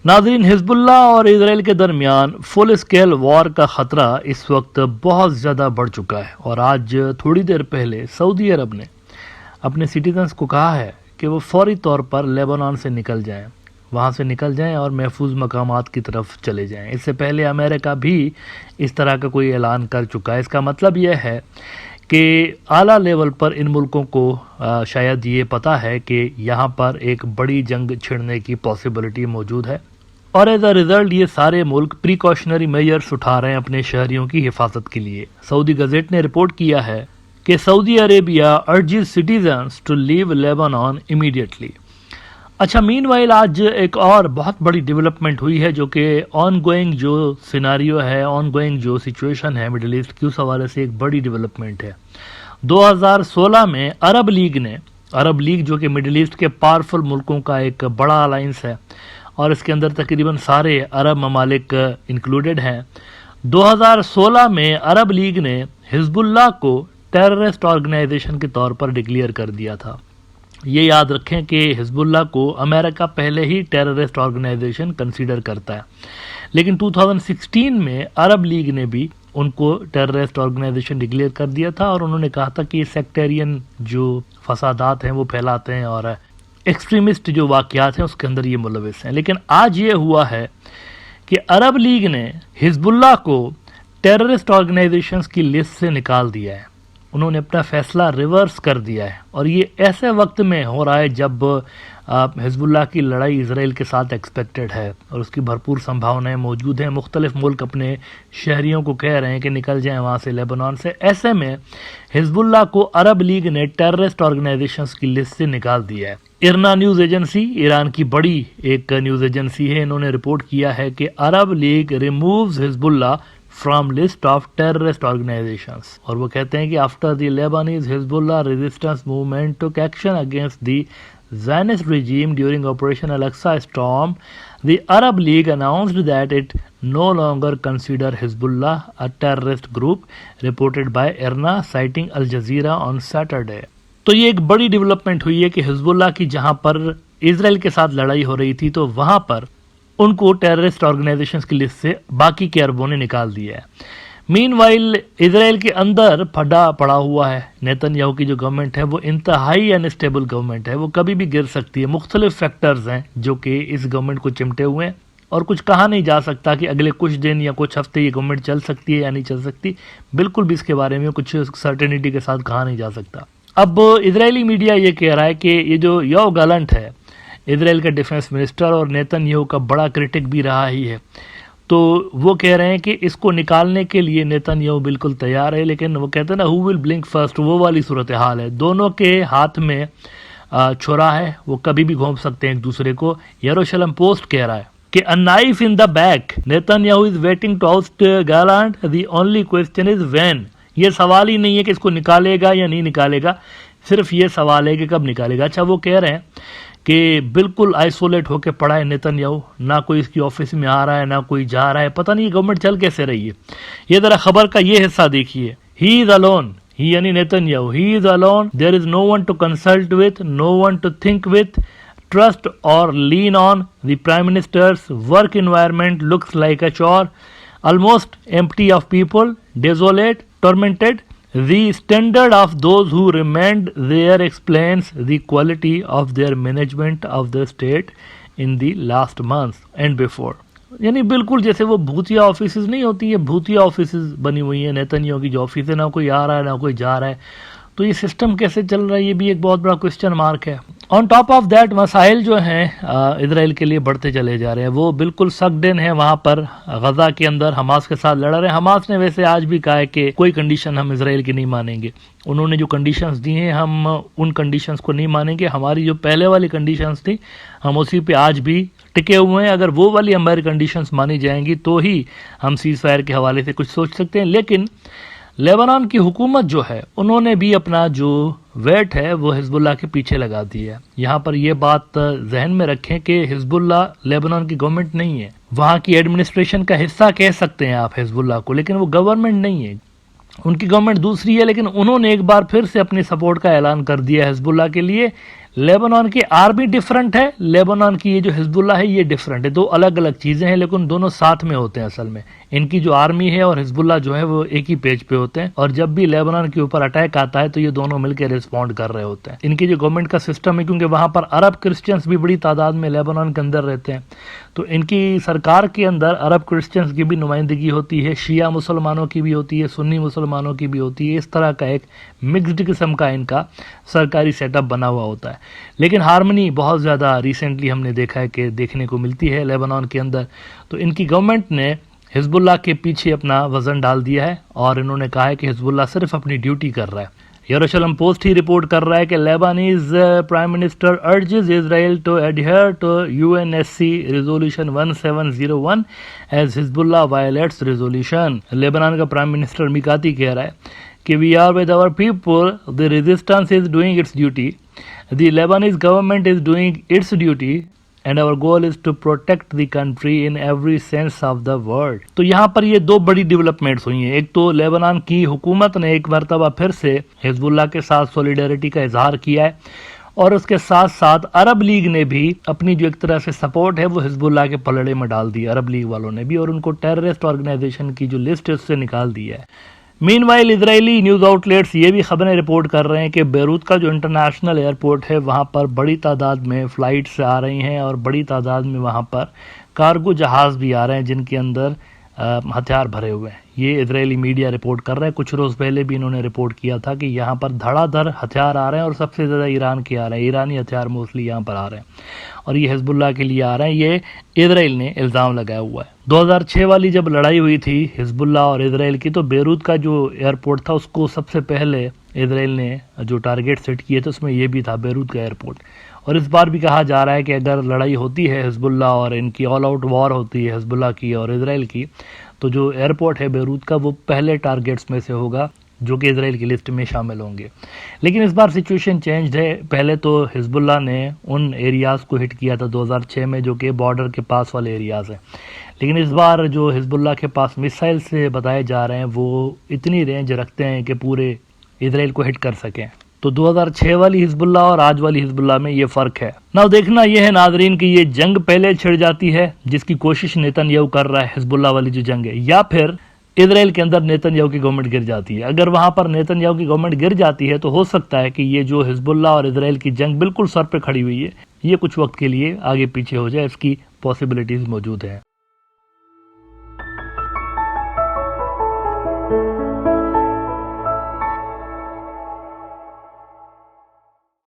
नाज़रीन, हिजबुल्लाह और इसराइल के दरमियान फुल स्केल वॉर का ख़तरा इस वक्त बहुत ज़्यादा बढ़ चुका है और आज थोड़ी देर पहले सऊदी अरब ने अपने सिटीजन्स को कहा है कि वो फौरी तौर पर लेबनान से निकल जाएं, वहाँ से निकल जाएं और महफूज मकामात की तरफ चले जाएं। इससे पहले अमेरिका भी इस तरह का कोई ऐलान कर चुका है। इसका मतलब यह है कि आला लेवल पर इन मुल्कों को शायद ये पता है कि यहाँ पर एक बड़ी जंग छिड़ने की पॉसिबिलिटी मौजूद है और एज अ रिजल्ट ये सारे मुल्क प्रिकॉशनरी मेजर्स उठा रहे हैं अपने शहरियों की हिफाजत के लिए। सऊदी गजेट ने रिपोर्ट किया है कि Saudi Arabia urges citizens to leave Lebanon immediately. अच्छा, मीनवाइल आज एक और बहुत बड़ी डेवलपमेंट हुई है जो कि ऑन गोइंग जो सिनारियो है, ऑन गोइंग जो सिचुएशन है मिडिल ईस्ट की, उस हवाले से एक बड़ी डेवलपमेंट है। 2016 में अरब लीग जो कि मिडिल ईस्ट के पावरफुल मुल्कों का एक बड़ा अलायंस है और इसके अंदर तकरीबन सारे अरब ममालिक इंक्लूडेड हैं। 2016 में अरब लीग ने हिजबुल्लाह को टेररिस्ट ऑर्गेनाइजेशन के तौर पर डिक्लेयर कर दिया था। ये याद रखें कि हिजबुल्लाह को अमेरिका पहले ही टेररिस्ट ऑर्गेनाइजेशन कंसीडर करता है, लेकिन 2016 में अरब लीग ने भी उनको टेररिस्ट ऑर्गेनाइजेशन डिक्लेयर कर दिया था और उन्होंने कहा था कि सेक्टेरियन जो फसादात हैं वो फैलाते हैं और एक्सट्रीमिस्ट जो वाक़यात हैं उसके अंदर ये मुलविस हैं। लेकिन आज ये हुआ है कि अरब लीग ने हिजबुल्लाह को टेररिस्ट ऑर्गेनाइजेशंस की लिस्ट से निकाल दिया है। उन्होंने अपना फैसला रिवर्स कर दिया है और ये ऐसे वक्त में हो रहा है जब हिजबुल्लाह की लड़ाई इसराइल के साथ एक्सपेक्टेड है और उसकी भरपूर संभावनाएं मौजूद हैं। मुख्तलिफ मुल्क अपने शहरियों को कह रहे हैं कि निकल जाएं वहाँ से, लेबनान से। ऐसे में हिजबुल्लाह को अरब लीग ने टेररिस्ट ऑर्गेनाइजेशंस की लिस्ट से निकाल दिया है। इरना न्यूज़ एजेंसी, ईरान की बड़ी एक न्यूज़ एजेंसी है, इन्होंने रिपोर्ट किया है कि Arab League removes Hezbollah from list of terrorist organisations. और वो कहते हैं कि after the Lebanese Hezbollah resistance movement took action against the Zionist regime during Operation Al-Aqsa Storm, the Arab League announced that it no longer consider Hezbollah a terrorist group, reported by IRNA citing Al Jazeera on Saturday. तो ये एक बड़ी development हुई है कि Hezbollah की जहां पर इजराइल के साथ लड़ाई हो रही थी तो वहां पर उनको टेररिस्ट ऑर्गेनाइजेशंस की लिस्ट से बाकी के अरबों ने निकाल दिया है। मीनवाइल इजराइल के अंदर फटा पड़ा हुआ है। नेतन्याहू की जो गवर्नमेंट है वो इंतहाई अनस्टेबल गवर्नमेंट है, वो कभी भी गिर सकती है। मुख्तलिफ फैक्टर्स हैं जो कि इस गवर्नमेंट को चिमटे हुए हैं और कुछ कहा नहीं जा सकता कि अगले कुछ दिन या कुछ हफ्ते ये गवर्नमेंट चल सकती है या नहीं चल सकती। बिल्कुल भी इसके बारे में कुछ सर्टेनिटी के साथ कहा नहीं जा सकता। अब इजरायली मीडिया ये कह रहा है कि ये जो योव गैलेंट है, इजराइल का डिफेंस मिनिस्टर और नेतन्याहू का बड़ा क्रिटिक भी रहा ही है, तो वो कह रहे हैं कि इसको निकालने के लिए नेतन्याहू बिल्कुल तैयार है। लेकिन वो कहते हैं ना, हु विल ब्लिंक फर्स्ट, वो वाली सूरत हाल है। दोनों के हाथ में छुरा है, वो कभी भी घोंप सकते हैं एक दूसरे को। यरूशलेम पोस्ट कह रहा है कि a knife in the back, Netanyahu is waiting to oust Gallant, the only question is when. ये सवाल ही नहीं है कि इसको निकालेगा या नहीं निकालेगा, सिर्फ ये सवाल है कि कब निकालेगा। अच्छा, वो कह रहे हैं कि बिल्कुल आइसोलेट होकर पड़ा है नेतन्याहू, ना कोई इसकी ऑफिस में आ रहा है ना कोई जा रहा है, पता नहीं गवर्नमेंट चल कैसे रही है। ये जरा खबर का ये हिस्सा देखिए। ही इज अलोन, ही यानी Netanyahu, he is alone, there is no one to consult with, no one to think with, trust और lean on. The prime minister's work environment looks like a chore, almost empty of people, desolate, tormented. The standard of those who remained there explains the quality of their management of the state in the last months and before. यानी बिल्कुल जैसे वो भूतिया offices नहीं होती है, भूतिया offices बनी हुई है नेतन्याहू की जो ऑफिस है, ना कोई आ रहा है ना कोई जा रहा है। तो ये सिस्टम कैसे चल रहा है, ये भी एक बहुत बड़ा क्वेश्चन मार्क है। ऑन टॉप ऑफ दैट मसाइल जो हैं इसराइल के लिए बढ़ते चले जा रहे हैं। वो बिल्कुल सक्ड इन है वहाँ पर गजा के अंदर, हमास के साथ लड़ रहे हैं। हमास ने वैसे आज भी कहा है कि कोई कंडीशन हम इसराइल की नहीं मानेंगे। उन्होंने जो कंडीशंस दी हैं हम उन कंडीशंस को नहीं मानेंगे। हमारी जो पहले वाली कंडीशंस थी हम उसी पे आज भी टिके हुए हैं। अगर वो वाली हमारी कंडीशंस मानी जाएंगी तो ही हम सीज फायर के हवाले से कुछ सोच सकते हैं। लेकिन लेबनान की हुकूमत जो है उन्होंने भी अपना जो वेट है वो हिजबुल्लाह के पीछे लगा दी है। यहाँ पर यह बात जहन में रखें कि हिजबुल्लाह लेबनान की गवर्नमेंट नहीं है, वहाँ की एडमिनिस्ट्रेशन का हिस्सा कह सकते हैं आप हिजबुल्लाह को, लेकिन वो गवर्नमेंट नहीं है। उनकी गवर्नमेंट दूसरी है, लेकिन उन्होंने एक बार फिर से अपनी सपोर्ट का ऐलान कर दिया हिजबुल्लाह के लिए। लेबनान की आर्मी डिफरेंट है, लेबनान की ये जो हिजबुल्लाह है ये डिफरेंट है, दो अलग अलग चीज़ें हैं लेकिन दोनों साथ में होते हैं असल में। इनकी जो आर्मी है और हिजबुल्लाह जो है वो एक ही पेज पे होते हैं, और जब भी लेबनान के ऊपर अटैक आता है तो ये दोनों मिलकर रिस्पॉन्ड कर रहे होते हैं। इनकी जो गवर्नमेंट का सिस्टम है, क्योंकि वहाँ पर अरब क्रिश्चियंस भी बड़ी तादाद में लेबनान के अंदर रहते हैं, तो इनकी सरकार के अंदर अरब क्रिश्चियंस की भी नुमाइंदगी होती है, शिया मुसलमानों की भी होती है, सुन्नी मुसलमानों की भी होती है। इस तरह का एक मिक्स्ड किस्म का इनका सरकारी सेटअप बना हुआ होता है। लेकिन हार्मनी बहुत ज़्यादा रिसेंटली हमने देखा है कि देखने को मिलती है लेबनान के अंदर। तो इनकी गवर्नमेंट ने हिजबुल्लाह के पीछे अपना वज़न डाल दिया है और इन्होंने कहा है कि हिजबुल्लाह सिर्फ अपनी ड्यूटी कर रहा है। यरूशलेम पोस्ट ही रिपोर्ट कर रहा है कि Lebanese prime minister urges Israel to adhere to UNSC resolution 1701 as Hezbollah violates resolution. Lebanon का प्राइम मिनिस्टर मिकाती कह रहा है कि we are with our people, the resistance is doing its duty, the Lebanese government is doing its duty and our goal is to protect the country in every sense of the word. तो यहाँ पर ये दो बड़ी developments हुई हैं। एक तो लेबनान की हुकूमत ने एक मरतबा फिर से हिजबुल्लाह के साथ सॉलिडेरिटी का इजहार किया है, और उसके साथ साथ अरब लीग ने भी अपनी जो एक तरह से सपोर्ट है वो हिजबुल्लाह के पलड़े में डाल दी, अरब लीग वालों ने भी, और उनको टेररिस्ट ऑर्गेनाइजेशन की जो लिस्ट है उससे निकाल दिया है। मीनवाइल इजरायली न्यूज़ आउटलेट्स ये भी खबरें रिपोर्ट कर रहे हैं कि बेरूत का जो इंटरनेशनल एयरपोर्ट है वहाँ पर बड़ी तादाद में फ़्लाइट्स आ रही हैं और बड़ी तादाद में वहाँ पर कार्गो जहाज़ भी आ रहे हैं जिनके अंदर हथियार भरे हुए हैं। ये इजरायली मीडिया रिपोर्ट कर रहा है। कुछ रोज़ पहले भी इन्होंने रिपोर्ट किया था कि यहाँ पर धड़ाधड़ हथियार आ रहे हैं और सबसे ज़्यादा ईरान के आ रहे हैं, ईरानी हथियार मोस्टली यहाँ पर आ रहे हैं और ये हिजबुल्लाह के लिए आ रहे हैं। ये इजराइल ने इल्ज़ाम लगाया हुआ है। 2006 वाली जब लड़ाई हुई थी हिजबुल्लाह और इजराइल की, तो बेरूत का जो एयरपोर्ट था उसको सबसे पहले इजराइल ने जो टारगेट सेट किए थे उसमें ये भी था, बेरूत का एयरपोर्ट। और इस बार भी कहा जा रहा है कि अगर लड़ाई होती है हिजबुल्लाह और इनकी ऑल आउट वॉर होती है हिजबुल्लाह की और इजराइल की, तो जो एयरपोर्ट है बेरूत का वो पहले टारगेट्स में से होगा जो कि इजराइल की लिस्ट में शामिल होंगे। लेकिन इस बार सिचुएशन चेंज है। पहले तो हिजबुल्लाह ने उन एरियाज़ को हिट किया था 2006 में जो कि बॉर्डर के पास वाले एरियाज़ हैं, लेकिन इस बार जो हिजबुल्लाह के पास मिसाइल से बताए जा रहे हैं वो इतनी रेंज रखते हैं कि पूरे इजराइल को हिट कर सकें। तो 2006 वाली हिजबुल्लाह और आज वाली हिजबुल्लाह में ये फ़र्क है। ना देखना ये है नाजरीन कि ये जंग पहले छिड़ जाती है जिसकी कोशिश नेतन्याहू कर रहा है, हिजबुल्लाह वाली जो जंग है, या फिर इजराइल के अंदर नेतन्याहू की गवर्नमेंट गिर जाती है। अगर वहां पर नेतन्याहू की गवर्नमेंट गिर जाती है तो हो सकता है कि ये जो हिजबुल्लाह और इजराइल की जंग बिल्कुल सर पे खड़ी हुई है ये कुछ वक्त के लिए आगे पीछे हो जाए, इसकी पॉसिबिलिटीज मौजूद है।